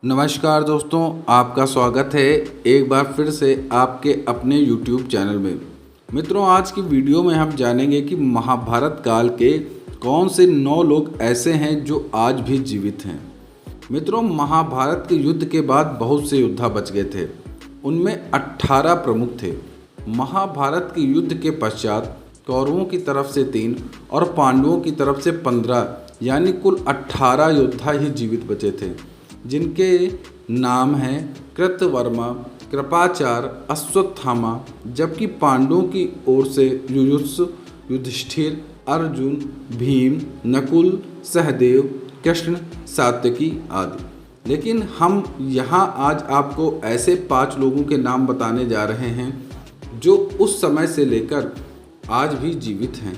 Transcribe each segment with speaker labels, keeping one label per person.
Speaker 1: नमस्कार दोस्तों, आपका स्वागत है एक बार फिर से आपके अपने YouTube चैनल में। मित्रों, आज की वीडियो में हम जानेंगे कि महाभारत काल के कौन से 9 लोग ऐसे हैं जो आज भी जीवित हैं। मित्रों, महाभारत के युद्ध के बाद बहुत से योद्धा बच गए थे। उनमें 18 प्रमुख थे। महाभारत के युद्ध के पश्चात कौरवों की तरफ से 3 और पांडवों की तरफ से 15 यानी कुल 18 योद्धा ही जीवित बचे थे, जिनके नाम हैं कृतवर्मा, कृपाचार्य, अश्वत्थामा। जबकि पांडवों की ओर से युयुत्सु, युधिष्ठिर, अर्जुन, भीम, नकुल, सहदेव, कृष्ण, सात्यकी आदि। लेकिन हम यहाँ आज आपको ऐसे 5 लोगों के नाम बताने जा रहे हैं जो उस समय से लेकर आज भी जीवित हैं।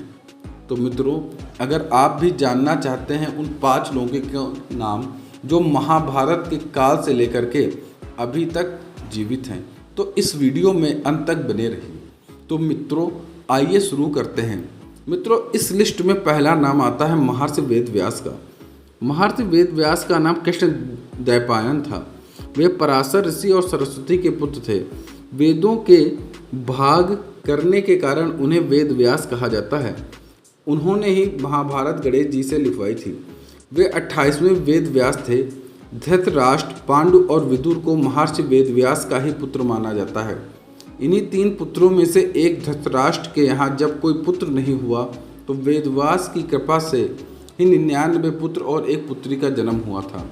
Speaker 1: तो मित्रों, अगर आप भी जानना चाहते हैं उन 5 लोगों के नाम जो महाभारत के काल से लेकर के अभी तक जीवित हैं, तो इस वीडियो में अंत तक बने रहिए। तो मित्रों, आइए शुरू करते हैं। मित्रों, इस लिस्ट में पहला नाम आता है महर्षि वेदव्यास का। महर्षि वेदव्यास का नाम कृष्ण द्वैपायन था। वे पराशर ऋषि और सरस्वती के पुत्र थे। वेदों के भाग करने के कारण उन्हें वेदव्यास कहा जाता है। उन्होंने ही महाभारत गणेश जी से लिखवाई थी। वे 28वें वेदव्यास थे। धृतराष्ट्र, पांडु और विदुर को महर्षि वेदव्यास का ही पुत्र माना जाता है। इन्हीं 3 पुत्रों में से एक धृतराष्ट्र के यहाँ जब कोई पुत्र नहीं हुआ तो वेदव्यास की कृपा से ही 99 पुत्र और एक पुत्री का जन्म हुआ था।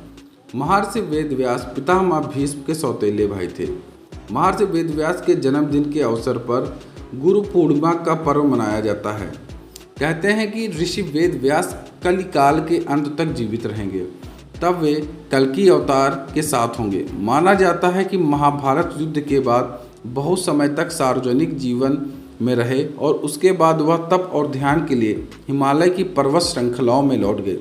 Speaker 1: महर्षि वेदव्यास पितामह भीष्म के सौतेले भाई थे। महर्षि वेदव्यास के जन्मदिन के अवसर पर गुरु पूर्णिमा का पर्व मनाया जाता है। कहते हैं कि ऋषि वेदव्यास कलिकाल के अंत तक जीवित रहेंगे, तब वे कल्कि अवतार के साथ होंगे। माना जाता है कि महाभारत युद्ध के बाद बहुत समय तक सार्वजनिक जीवन में रहे और उसके बाद वह तप और ध्यान के लिए हिमालय की पर्वत श्रृंखलाओं में लौट गए।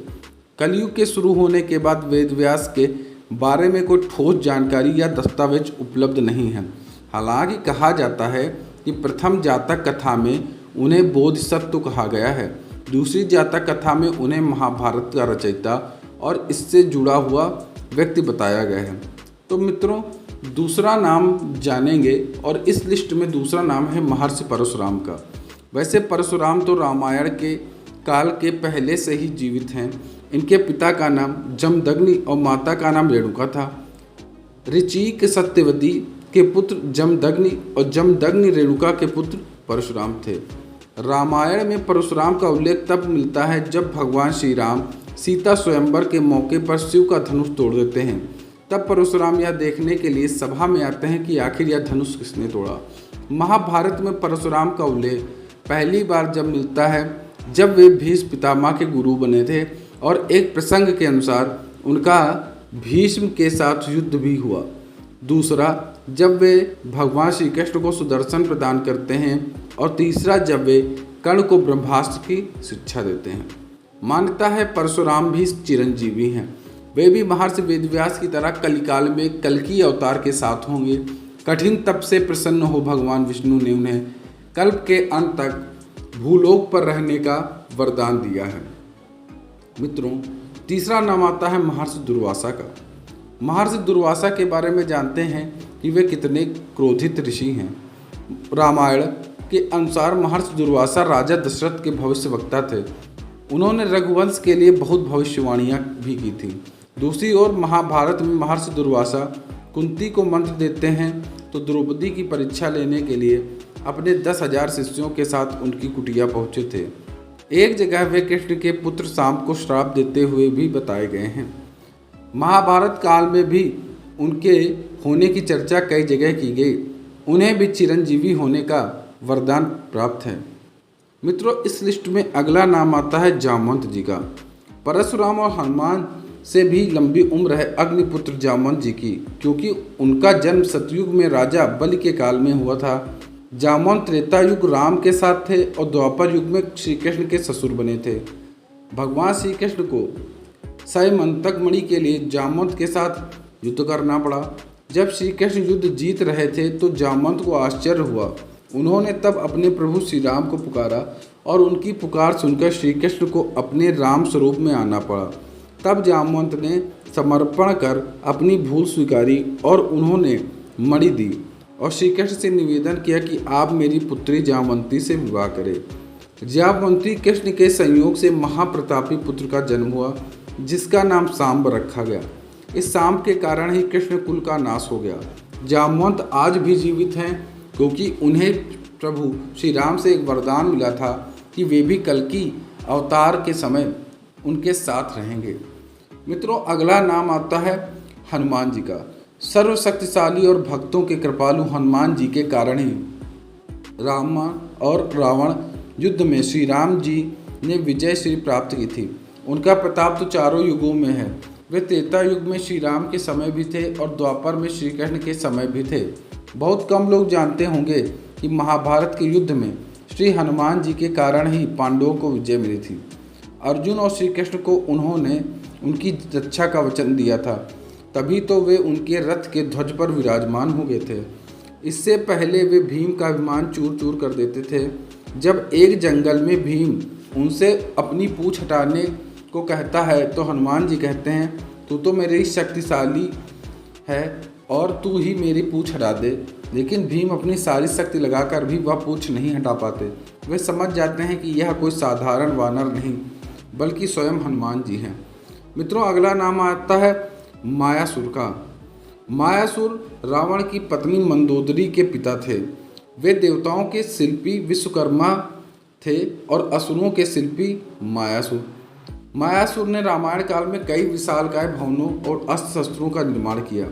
Speaker 1: कलयुग के शुरू होने के बाद वेदव्यास के बारे में कोई ठोस जानकारी या दस्तावेज उपलब्ध नहीं है। हालांकि कहा जाता है कि प्रथम जातक कथा में उन्हें बोधिसत्व कहा गया है। दूसरी जातक कथा में उन्हें महाभारत का रचयिता और इससे जुड़ा हुआ व्यक्ति बताया गया है। तो मित्रों, दूसरा नाम जानेंगे और इस लिस्ट में दूसरा नाम है महर्षि परशुराम का। वैसे परशुराम तो रामायण के काल के पहले से ही जीवित हैं। इनके पिता का नाम जमदग्नि और माता का नाम रेणुका था। ऋचिक सत्यवती के पुत्र जमदग्नि और जमदग्नि रेणुका के पुत्र परशुराम थे। रामायण में परशुराम का उल्लेख तब मिलता है जब भगवान श्री राम सीता स्वयंवर के मौके पर शिव का धनुष तोड़ देते हैं। तब परशुराम यह देखने के लिए सभा में आते हैं कि आखिर यह धनुष किसने तोड़ा। महाभारत में परशुराम का उल्लेख पहली बार जब मिलता है जब वे भीष्म पितामह के गुरु बने थे और एक प्रसंग के अनुसार उनका भीष्म के साथ युद्ध भी हुआ। दूसरा, जब वे भगवान श्री कृष्ण को सुदर्शन प्रदान करते हैं और तीसरा, जब वे कर्ण को ब्रह्मास्त्र की शिक्षा देते हैं। मान्यता है परशुराम भी चिरंजीवी हैं। वे भी महर्षि वेदव्यास की तरह कलिकाल में कल्कि अवतार के साथ होंगे। कठिन तप से प्रसन्न हो भगवान विष्णु ने उन्हें कल्प के अंत तक भूलोक पर रहने का वरदान दिया है। मित्रों, तीसरा नाम आता है महर्षि दुर्वासा का। महर्षि दुर्वासा के बारे में जानते हैं कि वे कितने क्रोधित ऋषि हैं। रामायण के अनुसार महर्षि दुर्वासा राजा दशरथ के भविष्यवक्ता थे। उन्होंने रघुवंश के लिए बहुत भविष्यवाणियाँ भी की थी। दूसरी ओर महाभारत में महर्षि दुर्वासा कुंती को मंत्र देते हैं तो द्रौपदी की परीक्षा लेने के लिए अपने 10,000 शिष्यों के साथ उनकी कुटिया पहुँचे थे। एक जगह वे कृष्ण के पुत्र शाम को श्राप देते हुए भी बताए गए हैं। महाभारत काल में भी उनके होने की चर्चा कई जगह की गई। उन्हें भी चिरंजीवी होने का वरदान प्राप्त है। मित्रों, इस लिस्ट में अगला नाम आता है जामवंत जी का। परशुराम और हनुमान से भी लंबी उम्र है अग्निपुत्र जामवंत जी की, क्योंकि उनका जन्म सतयुग में राजा बलि के काल में हुआ था। जामवंत त्रेता युग राम के साथ थे और द्वापर युग में श्री कृष्ण के ससुर बने थे। भगवान श्री कृष्ण को सैमंतक मणि के लिए जामवंत के साथ युद्ध करना पड़ा। जब श्री कृष्ण युद्ध जीत रहे थे तो जामवंत को आश्चर्य हुआ। उन्होंने तब अपने प्रभु श्री राम को पुकारा और उनकी पुकार सुनकर श्री कृष्ण को अपने राम स्वरूप में आना पड़ा। तब जामवंत ने समर्पण कर अपनी भूल स्वीकारी और उन्होंने मणि दी और श्री कृष्ण से निवेदन किया कि आप मेरी पुत्री जामवंती से विवाह करें। जामवंती कृष्ण के संयोग से महाप्रतापी पुत्र का जन्म हुआ, जिसका नाम सांब रखा गया। इस सांब के कारण ही कृष्ण कुल का नाश हो गया। जामवंत आज भी जीवित हैं, क्योंकि उन्हें प्रभु श्री राम से एक वरदान मिला था कि वे भी कल्कि अवतार के समय उनके साथ रहेंगे। मित्रों, अगला नाम आता है हनुमान जी का। सर्वशक्तिशाली और भक्तों के कृपालु हनुमान जी के कारण ही राम और रावण युद्ध में श्री राम जी ने विजय श्री प्राप्त की थी। उनका प्रताप तो चारों युगों में है। वे त्रेता युग में श्री राम के समय भी थे और द्वापर में श्री कृष्ण के समय भी थे। बहुत कम लोग जानते होंगे कि महाभारत के युद्ध में श्री हनुमान जी के कारण ही पांडवों को विजय मिली थी। अर्जुन और श्री कृष्ण को उन्होंने उनकी रक्षा का वचन दिया था, तभी तो वे उनके रथ के ध्वज पर विराजमान हो गए थे। इससे पहले वे भीम का विमान चूर चूर कर देते थे। जब एक जंगल में भीम उनसे अपनी पूंछ हटाने को कहता है तो हनुमान जी कहते हैं, तू तो मेरी शक्तिशाली है और तू ही मेरी पूंछ हटा दे। लेकिन भीम अपनी सारी शक्ति लगाकर भी वह पूंछ नहीं हटा पाते। वे समझ जाते हैं कि यह कोई साधारण वानर नहीं बल्कि स्वयं हनुमान जी हैं। मित्रों, अगला नाम आता है मायासुर का। मायासुर रावण की पत्नी मंदोदरी के पिता थे। वे देवताओं के शिल्पी विश्वकर्मा थे और असुरों के शिल्पी मायासुर। मायासुर ने रामायण काल में कई विशालकाय भवनों और अस्त्र शस्त्रों का निर्माण किया।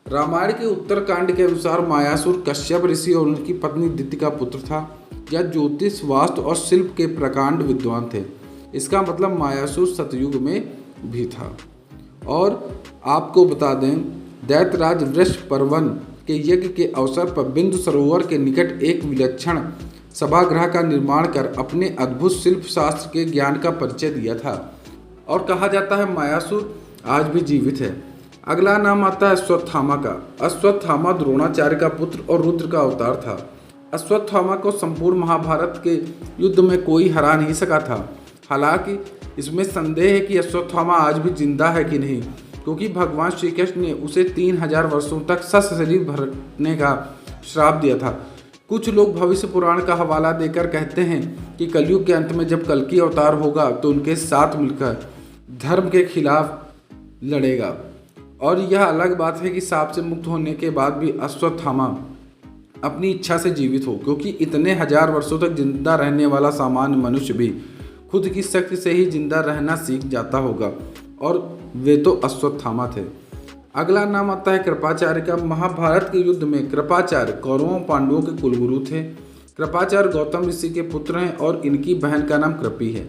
Speaker 1: रामायण के उत्तरकांड के अनुसार मायासुर कश्यप ऋषि और उनकी पत्नी दिति का पुत्र था। यह ज्योतिष, वास्तु और शिल्प के प्रकांड विद्वान थे। इसका मतलब मायासुर सतयुग में भी था। और आपको बता दें, दैत्यराज वृषपर्वन के यज्ञ के अवसर पर बिंदु सरोवर के निकट एक विलक्षण सभागृह का निर्माण कर अपने अद्भुत शिल्प शास्त्र के ज्ञान का परिचय दिया था। और कहा जाता है मायासुर आज भी जीवित है। अगला नाम आता है अश्वत्थामा का। अश्वत्थामा द्रोणाचार्य का पुत्र और रुद्र का अवतार था। अश्वत्थामा को संपूर्ण महाभारत के युद्ध में कोई हरा नहीं सका था। हालांकि इसमें संदेह है कि अश्वत्थामा आज भी जिंदा है कि नहीं, क्योंकि भगवान श्री कृष्ण ने उसे 3000 वर्षों तक सशरीर भरने का श्राप दिया था। कुछ लोग भविष्य पुराण का हवाला देकर कहते हैं कि कलयुग के अंत में जब कल्कि अवतार होगा तो उनके साथ मिलकर धर्म के खिलाफ लड़ेगा। और यह अलग बात है कि सांप से मुक्त होने के बाद भी अश्वत्थामा अपनी इच्छा से जीवित हो, क्योंकि इतने हजार वर्षों तक जिंदा रहने वाला सामान्य मनुष्य भी खुद की शक्ति से ही जिंदा रहना सीख जाता होगा, और वे तो अश्वत्थामा थे। अगला नाम आता है कृपाचार्य का। महाभारत के युद्ध में कृपाचार्य कौरवों पांडवों के कुलगुरु थे। कृपाचार्य गौतम ऋषि के पुत्र हैं और इनकी बहन का नाम कृपि है।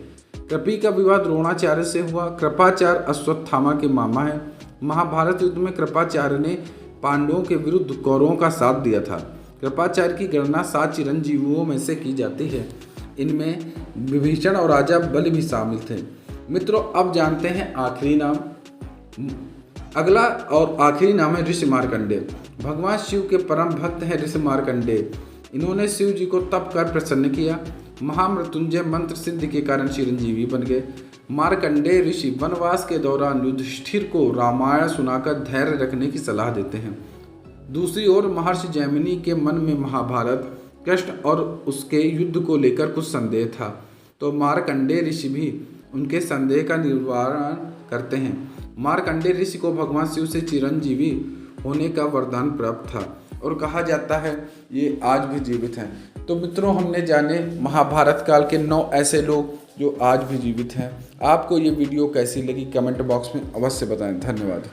Speaker 1: कृपि का विवाह द्रोणाचार्य से हुआ। कृपाचार्य अश्वत्थामा के मामा हैं। महाभारत युद्ध में कृपाचार्य ने पांडवों के विरुद्ध कौरवों का साथ दिया था। कृपाचार्य की गणना 7 चिरंजीवियों में से की जाती है। इनमें विभीषण और राजा बलि भी शामिल थे। मित्रों, अब जानते हैं आखिरी नाम। अगला और आखिरी नाम है ऋषि मार्कंडेय। भगवान शिव के परम भक्त हैं ऋषि मार्कंडेय। इन्होंने शिव जी को तप कर प्रसन्न किया। महामृत्युंजय मंत्र सिद्धि के कारण चिरंजीवी बन गए। मार्कंडेय ऋषि वनवास के दौरान युधिष्ठिर को रामायण सुनाकर धैर्य रखने की सलाह देते हैं। दूसरी ओर महर्षि जैमिनी के मन में महाभारत, कृष्ण और उसके युद्ध को लेकर कुछ संदेह था, तो मार्कंडेय ऋषि भी उनके संदेह का निवारण करते हैं। मार्कंडेय ऋषि को भगवान शिव से चिरंजीवी होने का वरदान प्राप्त था और कहा जाता है ये आज भी जीवित हैं। तो मित्रों, हमने जाने महाभारत काल के 9 ऐसे लोग जो आज भी जीवित हैं। आपको ये वीडियो कैसी लगी कमेंट बॉक्स में अवश्य बताएं। धन्यवाद।